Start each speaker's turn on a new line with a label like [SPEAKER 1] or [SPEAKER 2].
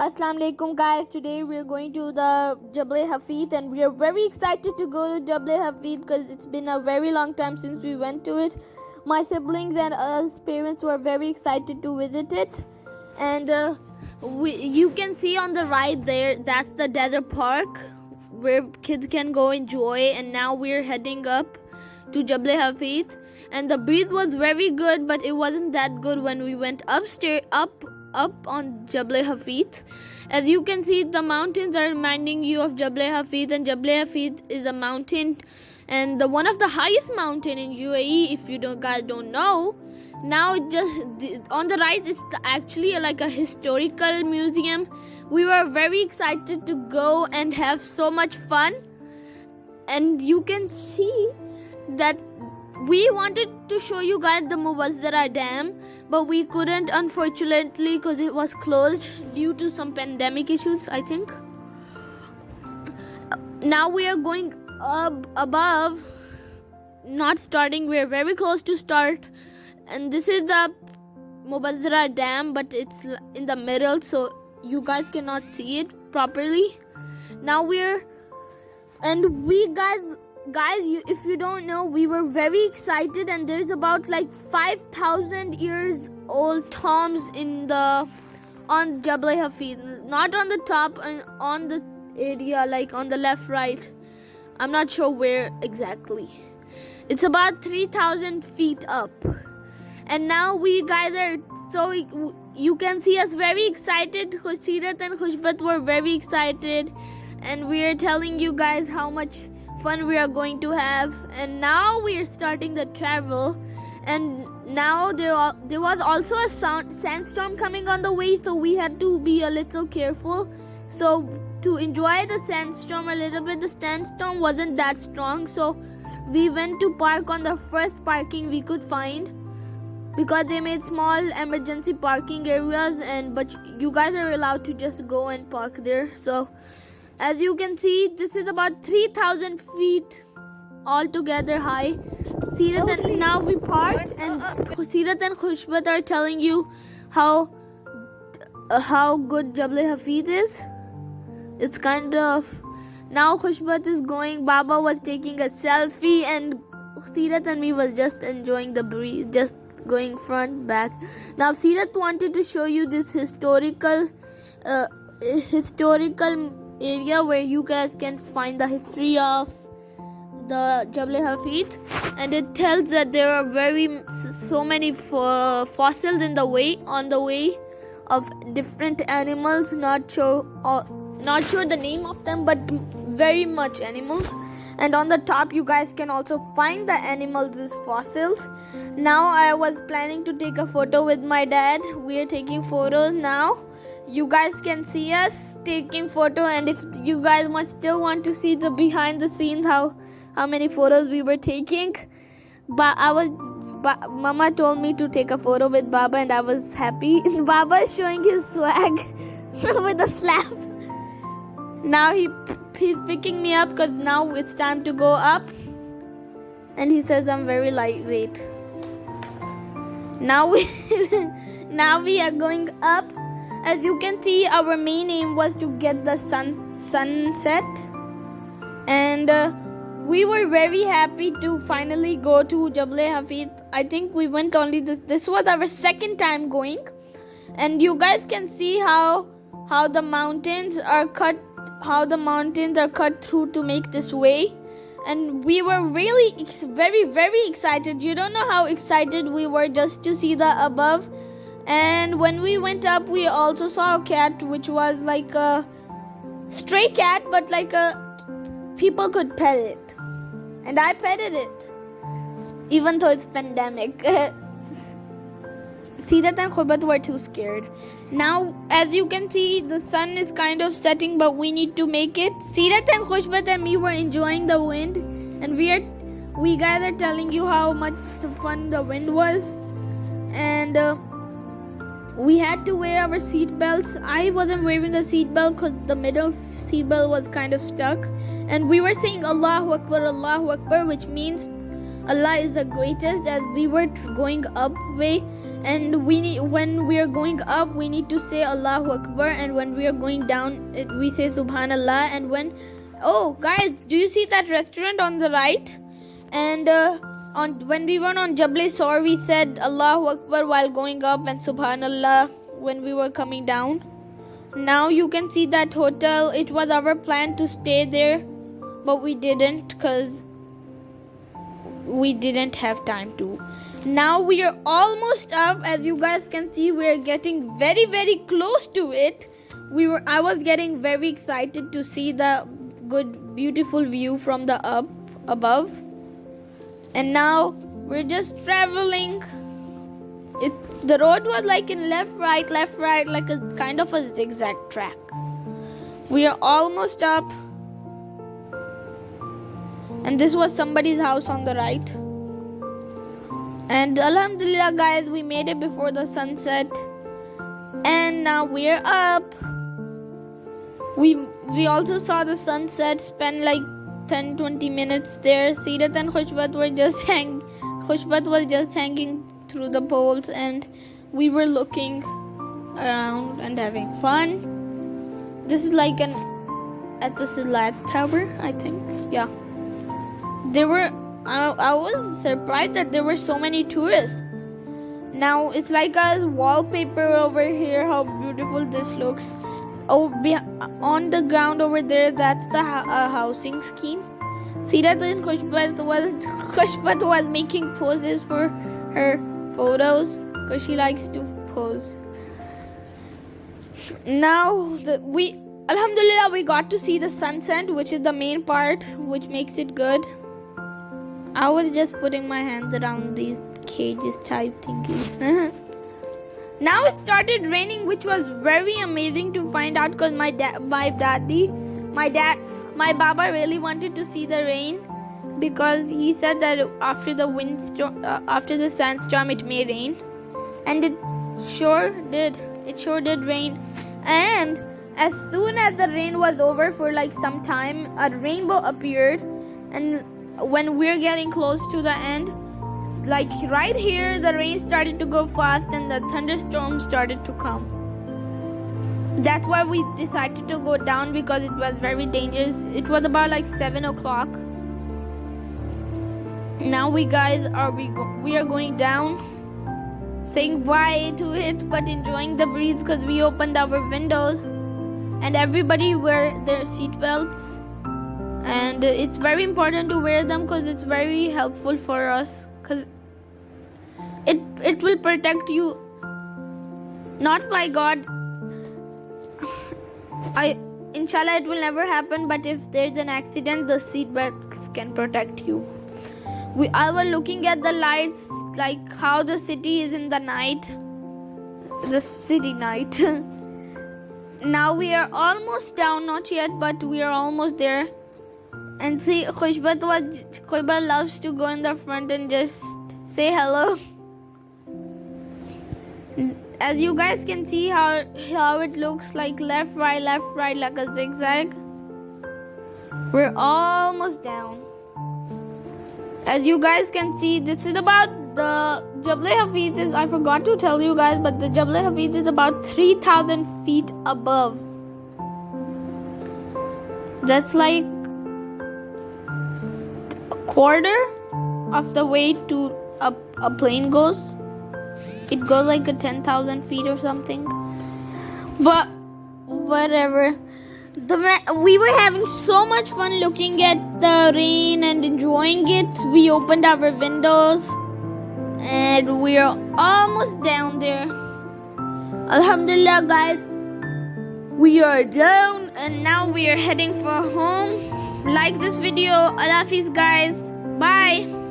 [SPEAKER 1] Assalamu alaikum guys. Today we are going to the Jabal Hafid and we are very excited to go to Jabal Hafid because it's been a very long time since we went to it. My siblings and us parents were very excited to visit it, and you can see on the right there, that's the desert park where kids can go enjoy. And now we're heading up to Jabal Hafid, and the breeze was very good, but it wasn't that good when we went up on Jabal Hafid. As you can see, the mountains are reminding you of Jabal Hafid, and Jabal Hafid is a mountain and one of the highest mountain in UAE. If you guys don't know, now it just on the right is actually like a historical museum. We were very excited to go and have so much fun, and you can see that we wanted to show you guys the Muwazzara Dam, but we couldn't, unfortunately, because it was closed due to some pandemic issues, I think. Now we are going up above, not starting, we're very close to start, and this is the Muwazzara Dam, but it's in the middle, so you guys cannot see it properly. Now if you don't know, we were very excited, and there's about like 5,000 years old tombs on Jabal Hafid, not on the top, and on the area, like on the left, right. I'm not sure where exactly. It's about 3,000 feet up, and now we guys are you can see us very excited. Khushirat and Khushbat were very excited, and we are telling you guys how much fun we are going to have. And now we are starting the travel, and now there was also a sandstorm coming on the way, so we had to be a little careful. So to enjoy the sandstorm a little bit, the sandstorm wasn't that strong, so we went to park on the first parking we could find, because they made small emergency parking areas, but you guys are allowed to just go and park there. So as you can see, this is about 3,000 feet altogether high. Now we parked, and Sirat and Khushbat are telling you how good Jabal Hafid is. It's kind of, now Khushbat is going, Baba was taking a selfie, and Sirat and me was just enjoying the breeze, just going front, back. Now Sirat wanted to show you this historical area where you guys can find the history of the Jabal Hafid, and it tells that there are so many fossils on the way of different animals. Not sure the name of them, but very much animals. And on the top you guys can also find the animals as fossils. Now I was planning to take a photo with my dad. We are taking photos now. You guys can see us taking photo, and if you guys still want to see the behind the scenes, how many photos we were taking, but Mama told me to take a photo with Baba, and I was happy. Baba is showing his swag with a slap. Now he's picking me up because now it's time to go up, and he says I'm very lightweight. Now we are going up. As you can see, our main aim was to get the sunset, and we were very happy to finally go to Jabal Hafid. I think we went only this was our second time going, and you guys can see how the mountains are cut through to make this way. And we were really very, very excited. You don't know how excited we were just to see the above. And when we went up, we also saw a cat, which was like a stray cat, but like people could pet it, and I petted it, even though it's pandemic. Sirat and Khubat were too scared. Now, as you can see, the sun is kind of setting, but we need to make it. Sirat and Khushbat and me were enjoying the wind, and we guys are telling you how much fun the wind was, and we had to wear our seat belts. I wasn't wearing a seat belt because the middle seat belt was kind of stuck, and we were saying Allahu Akbar, which means Allah is the greatest, as we were going up way, and when we are going up we need to say Allahu Akbar, and when we are going down we say Subhanallah. And oh guys, do you see that restaurant on the right? And when we were on Jabal Sor, we said Allahu Akbar while going up and Subhanallah when we were coming down. Now you can see that hotel. It was our plan to stay there, but we didn't because we didn't have time to. Now we are almost up. As you guys can see, we are getting very, very close to it. I was getting very excited to see the good, beautiful view from the above. And now we're just traveling. The road was like in left, right, like a kind of a zigzag track. We are almost up. And this was somebody's house on the right. And Alhamdulillah guys, we made it before the sunset. And now we're up. We also saw the sunset, spent like 10-20 minutes there. Seerat and Khushbat was just hanging through the poles, and we were looking around and having fun. This is like at the Silat Tower, I think. Yeah. I was surprised that there were so many tourists. Now it's like a wallpaper over here, how beautiful this looks. On the ground over there, that's the housing scheme. Seerat and Khushbat was making poses for her photos because she likes to pose. Now Alhamdulillah, we got to see the sunset, which is the main part, which makes it good. I was just putting my hands around these cages type thingies. Now it started raining, which was very amazing to find out, because my Baba really wanted to see the rain, because he said that after the sandstorm it may rain, and it sure did. It sure did rain. And as soon as the rain was over for like some time, a rainbow appeared, and when we're getting close to the end, like right here, the rain started to go fast and the thunderstorm started to come. That's why we decided to go down, because it was very dangerous. It was about like 7 o'clock. Now we are going down, saying bye to it, but enjoying the breeze, because we opened our windows and everybody wear their seat belts. And it's very important to wear them, because it's very helpful for us, because it will protect you, not by God. Inshallah it will never happen, but if there's an accident, the seat belts can protect you. I was looking at the lights, like how the city is in the night, the city night. Now we are almost down, not yet, but we are almost there. And see, Khushbat loves to go in the front and just say hello. As you guys can see how it looks like left, right, like a zigzag. We're almost down. As you guys can see, this is about the Jabal Hafeez. I forgot to tell you guys, but the Jabal Hafeez is about 3,000 feet above. That's like a quarter of the way to a plane goes. It goes like a 10,000 feet or something. But whatever. We were having so much fun looking at the rain and enjoying it. We opened our windows and we are almost down there. Alhamdulillah guys, we are down and now we are heading for home. Like this video. Allah Hafiz guys. Bye.